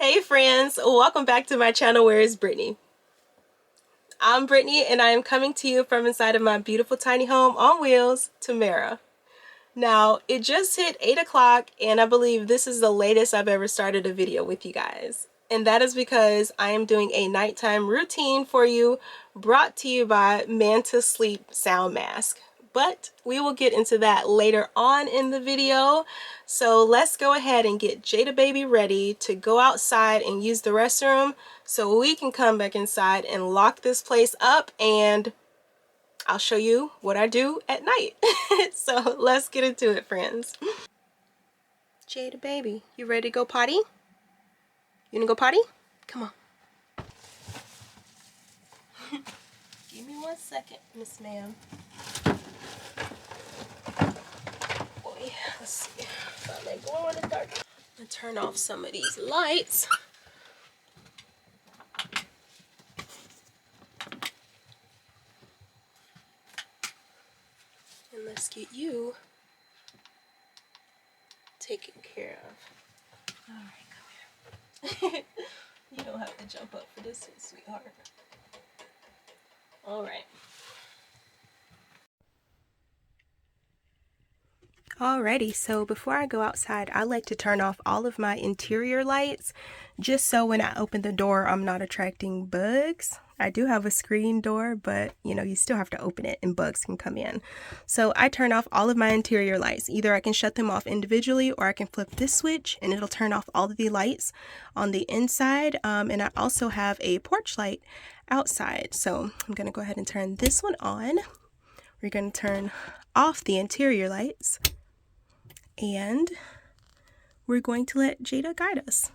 Hey friends, welcome back to my channel, Where is Brittany? I'm Brittany and I am coming to you from inside of my beautiful tiny home on wheels, Tamara. Now, it just hit 8 o'clock and I believe this is the latest I've ever started a video with you guys. And that is because I am doing a nighttime routine for you, brought to you by Manta Sleep Sound Mask. But we will get into that later on in the video. So let's go ahead and get Jada baby ready to go outside and use the restroom so we can come back inside and lock this place up, and I'll show you what I do at night. So let's get into it, friends. Jada baby, you ready to go potty? You wanna go potty? Come on. Give me 1 second, Miss Ma'am. Boy, let's see. Thought they glow in the dark. I'm gonna turn off some of these lights. And let's get you taken care of. Alright, come here. You don't have to jump up for this, sweetheart. Alright. Alrighty, so before I go outside, I like to turn off all of my interior lights just so when I open the door, I'm not attracting bugs. I do have a screen door, but you know, you still have to open it and bugs can come in. So I turn off all of my interior lights. Either I can shut them off individually or I can flip this switch and it'll turn off all of the lights on the inside. And I also have a porch light outside. So I'm going to go ahead and turn this one on. We're going to turn off the interior lights. And we're going to let Jada guide us.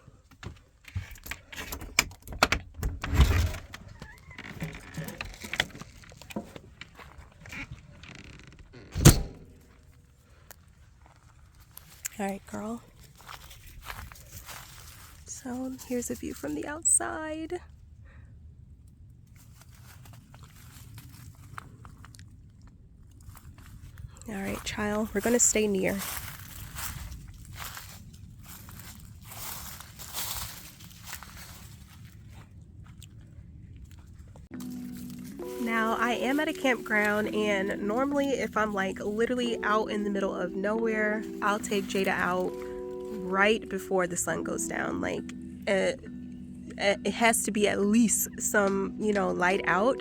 All right, girl. So here's a view from the outside. All right, child, we're gonna stay near. Now, I am at a campground, and normally if I'm like literally out in the middle of nowhere, I'll take Jada out right before the sun goes down. Like, it has to be at least some, you know, light out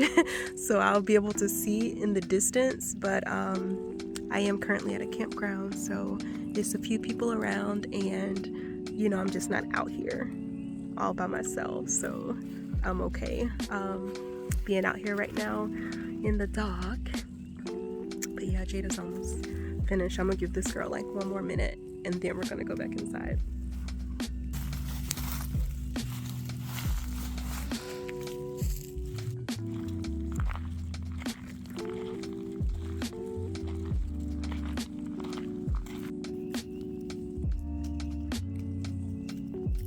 so I'll be able to see in the distance. But I am currently at a campground, so there's a few people around, and you know, I'm just not out here all by myself, so I'm okay being out here right now in the dark. But yeah, Jada's almost finished. I'm gonna give this girl like 1 more minute and then we're gonna go back inside.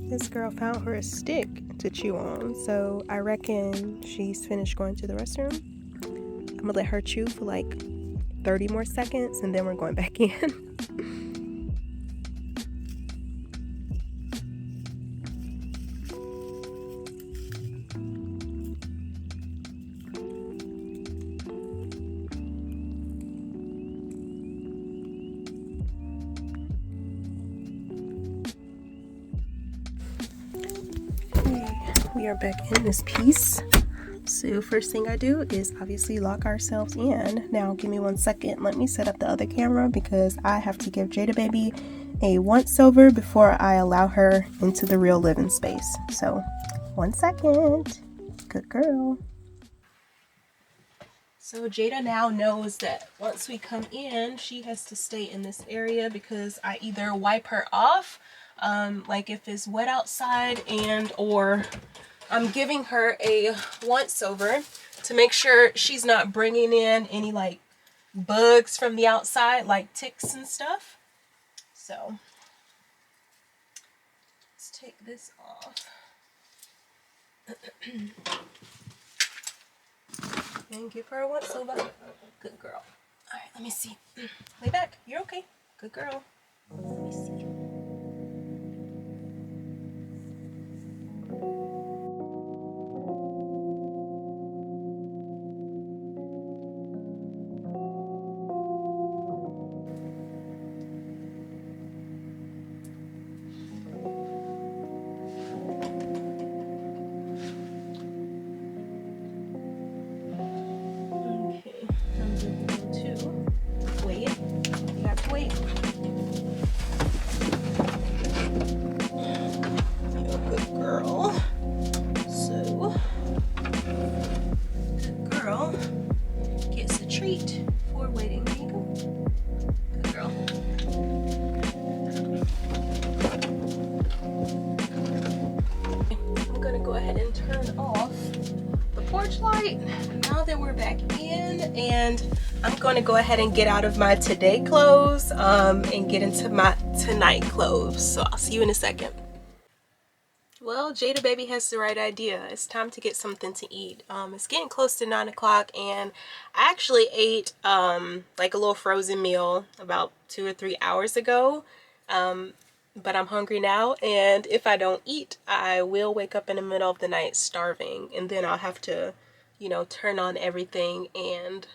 This girl found her a stick to chew on, so I reckon she's finished going to the restroom. I'm gonna let her chew for like 30 more seconds and then we're going back in. We are back in this piece. So first thing I do is obviously lock ourselves in. Now give me 1 second. Let me set up the other camera because I have to give Jada baby a once over before I allow her into the real living space. So 1 second. Good girl. So Jada now knows that once we come in, she has to stay in this area because I either wipe her off, like if it's wet outside, and or I'm giving her a once over to make sure she's not bringing in any like bugs from the outside, like ticks and stuff. So let's take this off. And give her a once over. Good girl. All right, let me see. Lay back. You're okay. Good girl. Let me see. flashlight. Now that we're back in, and I'm going to go ahead and get out of my today clothes and get into my tonight clothes. So I'll see you in a second. Well, Jada baby has the right idea. It's time to get something to eat. It's getting close to 9 o'clock, and I actually ate like a little frozen meal about 2 or 3 hours ago. But I'm hungry now, and if I don't eat, I will wake up in the middle of the night starving, and then I'll have to, you know, turn on everything and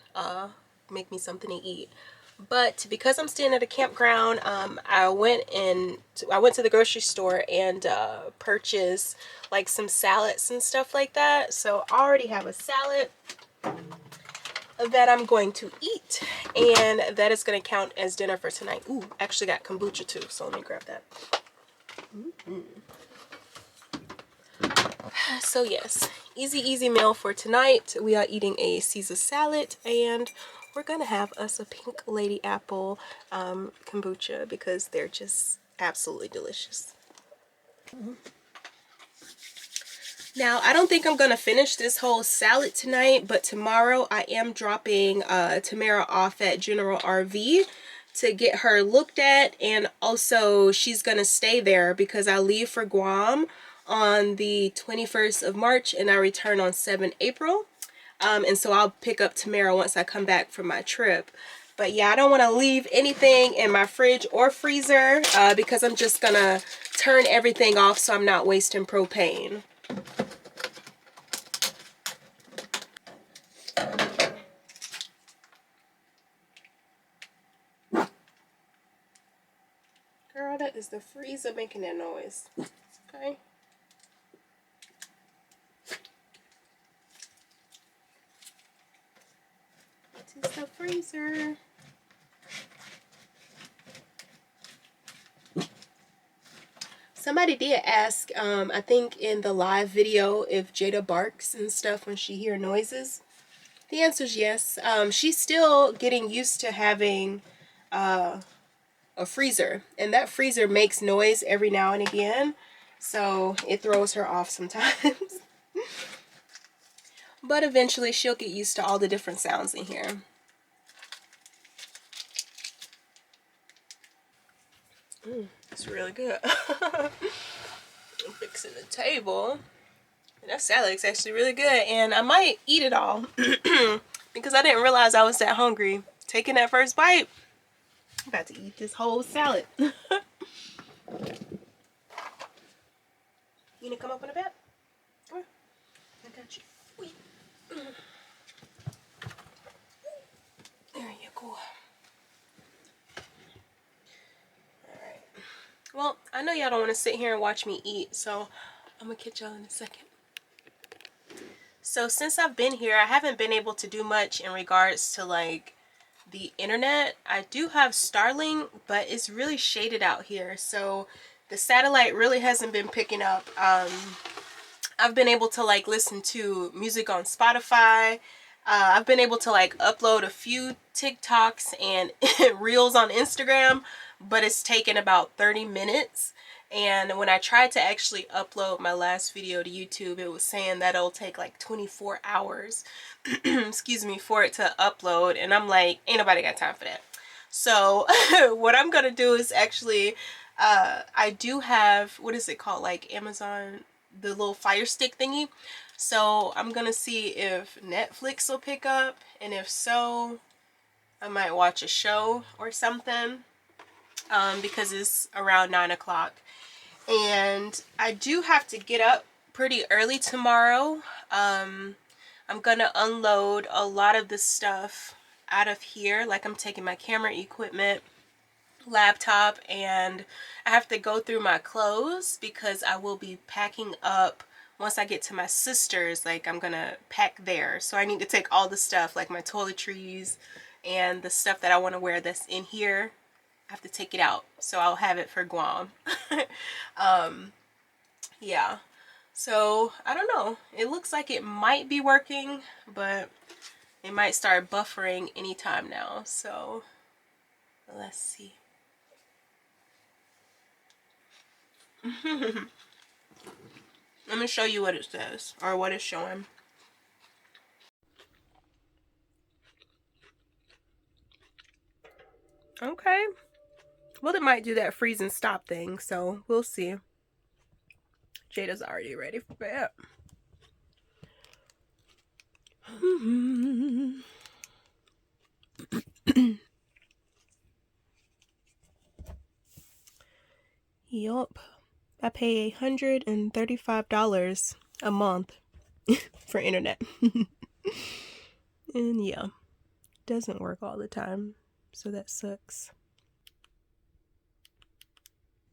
make me something to eat. But because I'm staying at a campground, I went to the grocery store and purchased like some salads and stuff like that. So I already have a salad that I'm going to eat, and that is going to count as dinner for tonight. Ooh, actually got kombucha too, so let me grab that. So yes, easy meal for tonight. We are eating a Caesar salad, and we're gonna have us a pink lady apple kombucha because they're just absolutely delicious. Now, I don't think I'm gonna finish this whole salad tonight, but tomorrow I am dropping Tamara off at General RV to get her looked at, and also she's gonna stay there because I leave for Guam on the 21st of March and I return on 7 April. And so I'll pick up Tamara once I come back from my trip. But yeah, I don't want to leave anything in my fridge or freezer because I'm just gonna turn everything off so I'm not wasting propane. Girl, that is the freezer making that noise. Okay. This is the freezer. Somebody did ask, I think in the live video, if Jada barks and stuff when she hears noises. The answer is yes. She's still getting used to having a freezer, and that freezer makes noise every now and again, so it throws her off sometimes. But eventually she'll get used to all the different sounds in here. It's really good. I'm fixing the table. And that salad is actually really good, and I might eat it all because I didn't realize I was that hungry. Taking that first bite, I'm about to eat this whole salad. You need to come up in a bit? Come on. I got you. Wait. There you go. Alright. Well, I know y'all don't want to sit here and watch me eat, so I'm going to catch y'all in a second. So since I've been here, I haven't been able to do much in regards to like the internet. I do have Starlink, but it's really shaded out here, so the satellite really hasn't been picking up. I've been able to like listen to music on Spotify. I've been able to like upload a few TikToks and reels on Instagram, but it's taken about 30 minutes. And when I tried to actually upload my last video to YouTube, it was saying that it'll take like 24 hours excuse me, for it to upload, and I'm like, ain't nobody got time for that. So what I'm gonna do is actually I do have, what is it called, like Amazon, the little Fire Stick thingy. So I'm gonna see if Netflix will pick up, and if so, I might watch a show or something, because it's around 9 o'clock. And I do have to get up pretty early tomorrow. I'm gonna unload a lot of this stuff out of here. Like, I'm taking my camera equipment, laptop, and I have to go through my clothes because I will be packing up once I get to my sister's. Like, I'm gonna pack there, so I need to take all the stuff, like my toiletries and the stuff that I want to wear that's in here. I have to take it out, so I'll have it for Guam. Yeah, so I don't know, it looks like it might be working, but it might start buffering anytime now, so let's see. Let me show you what it says, or what it's showing. Okay. Well, it might do that freeze and stop thing, so we'll see. Jada's already ready for bed. Yup. I pay $135 a month for internet. And yeah, doesn't work all the time, so that sucks.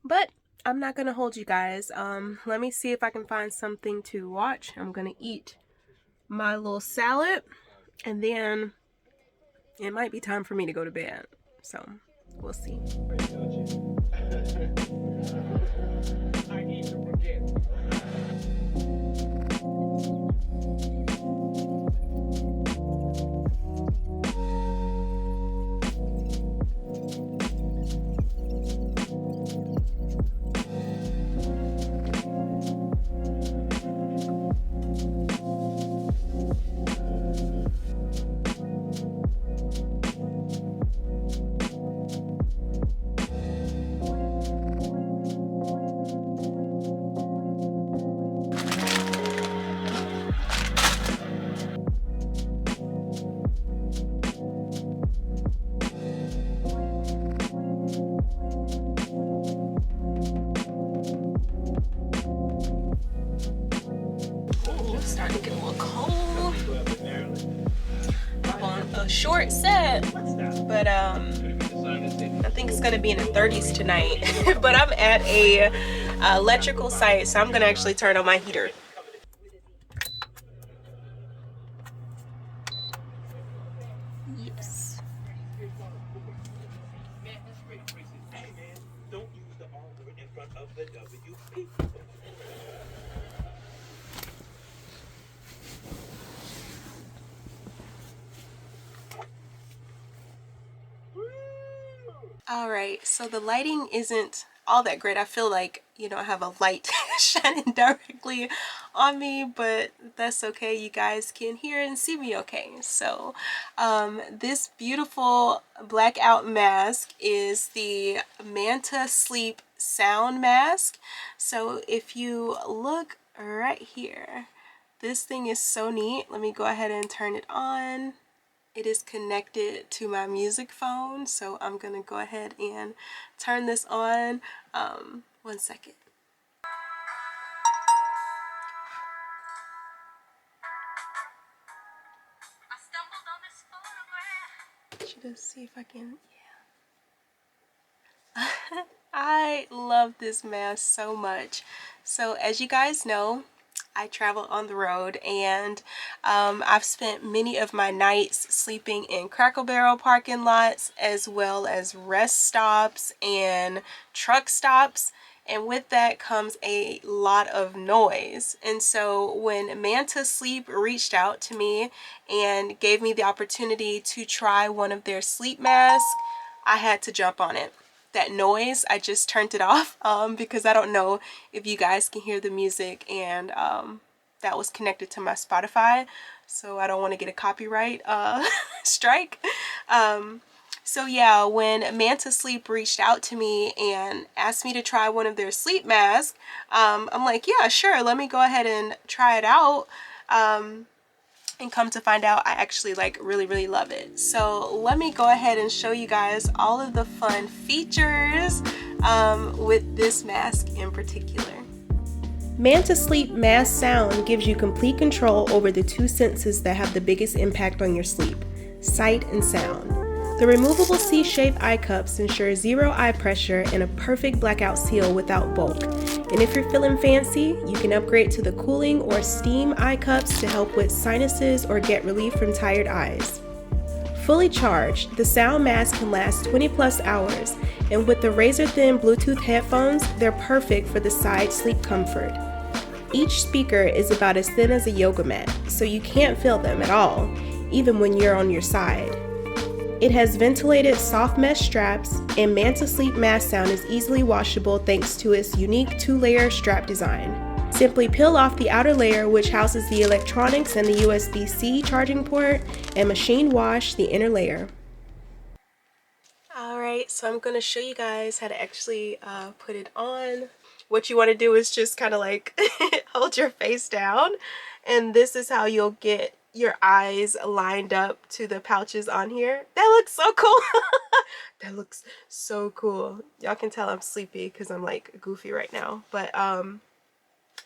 But I'm not gonna hold you guys. Let me see if I can find something to watch. I'm gonna eat my little salad, and then it might be time for me to go to bed. So we'll see. Starting to get a little cold. I'm on a short set, but I think it's gonna be in the 30s tonight. But I'm at a electrical site, so I'm gonna actually turn on my heater. Yes. All right, so the lighting isn't all that great. I feel like, you know, I have a light shining directly on me, but that's okay. You guys can hear and see me okay. So this beautiful blackout mask is the Manta Sleep Sound Mask. So if you look right here, this thing is so neat. Let me go ahead and turn it on. It is connected to my music phone, so I'm gonna go ahead and turn this on. 1 second. I stumbled on this photograph. Should I see if I can? Yeah. I love this mask so much. So as you guys know, I travel on the road, and I've spent many of my nights sleeping in Cracker Barrel parking lots, as well as rest stops and truck stops, and with that comes a lot of noise. And so when Manta Sleep reached out to me and gave me the opportunity to try one of their sleep masks, I had to jump on it. That noise, I just turned it off because I don't know if you guys can hear the music, and that was connected to my Spotify, so I don't want to get a copyright strike. So yeah, when Manta Sleep reached out to me and asked me to try one of their sleep masks, I'm like, yeah, sure, let me go ahead and try it out. And come to find out, I actually really love it. So let me go ahead and show you guys all of the fun features with this mask in particular. Manta Sleep Mask Sound gives you complete control over the two senses that have the biggest impact on your sleep: sight and sound. The removable C-shaped eye cups ensure zero eye pressure and a perfect blackout seal without bulk. And if you're feeling fancy, you can upgrade to the cooling or steam eye cups to help with sinuses or get relief from tired eyes. Fully charged, the sound mask can last 20 plus hours, and with the razor-thin Bluetooth headphones, they're perfect for the side sleep comfort. Each speaker is about as thin as a yoga mat, so you can't feel them at all, even when you're on your side. It has ventilated soft mesh straps, and Manta Sleep Mask Sound is easily washable thanks to its unique 2-layer strap design. Simply peel off the outer layer, which houses the electronics and the USB-C charging port, and machine wash the inner layer. Alright, so I'm going to show you guys how to actually put it on. What you want to do is just kind of like hold your face down, and this is how you'll get your eyes lined up to the pouches on here. That looks so cool. That looks so cool. Y'all can tell I'm sleepy because I'm like goofy right now, but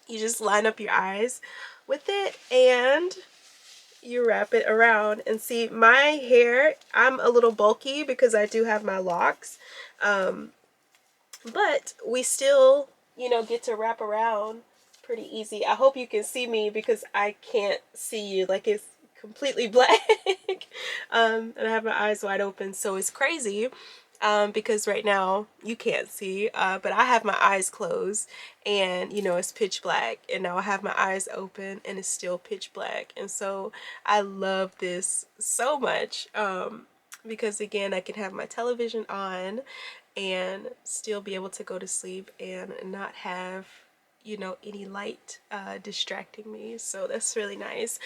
you just line up your eyes with it and you wrap it around. And see, my hair, I'm a little bulky because I do have my locks, but we still, you know, get to wrap around pretty easy. I hope you can see me because I can't see you, like it's completely black. And I have my eyes wide open, so it's crazy because right now you can't see, but I have my eyes closed and you know it's pitch black, and now I have my eyes open and it's still pitch black. And so I love this so much because again, I can have my television on and still be able to go to sleep and not have, you know, any light distracting me. So that's really nice.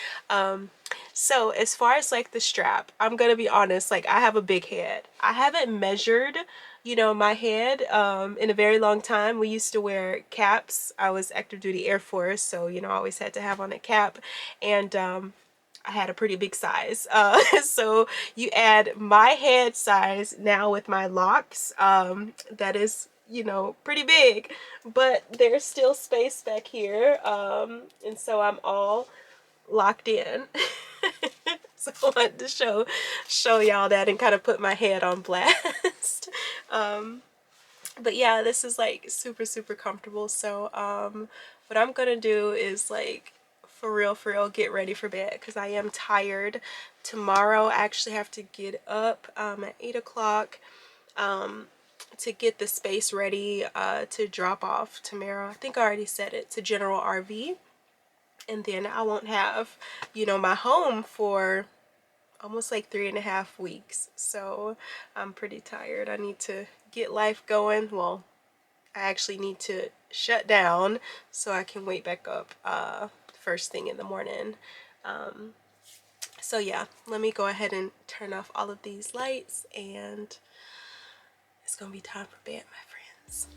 So as far as like the strap, I'm gonna be honest, like I have a big head. I haven't measured, you know, my head in a very long time. We used to wear caps. I was active duty Air Force, so you know I always had to have on a cap, and I had a pretty big size. So you add my head size now with my locks, that is, you know, pretty big, but there's still space back here, and so I'm all locked in. So I wanted to show y'all that and kind of put my head on blast. But yeah, this is like super comfortable. So what I'm gonna do is like for real get ready for bed because I am tired. Tomorrow I actually have to get up at 8 o'clock to get the space ready to drop off Tamara. I think I already said it, to General RV. And then I won't have, you know, my home for almost like 3.5 weeks. So I'm pretty tired. I need to get life going. Well, I actually need to shut down so I can wake back up first thing in the morning. So yeah, let me go ahead and turn off all of these lights, and it's gonna be time for bed, my friends.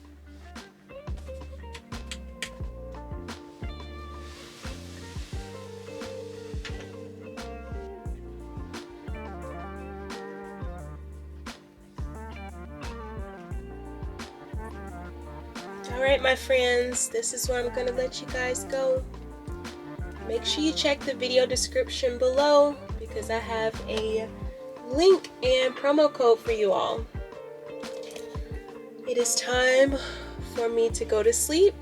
Alright, my friends, this is where I'm gonna let you guys go. Make sure you check the video description below because I have a link and promo code for you all. It is time for me to go to sleep,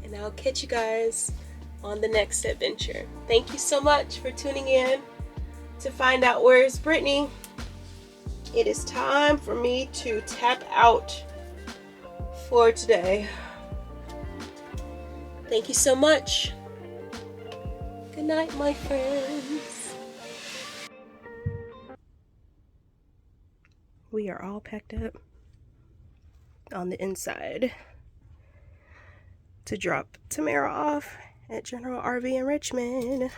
and I'll catch you guys on the next adventure. Thank you so much for tuning in to find out where is Brittany. It is time for me to tap out for today. Thank you so much. Good night, my friends. We are all packed up on the inside to drop Tamara off at General RV in Richmond.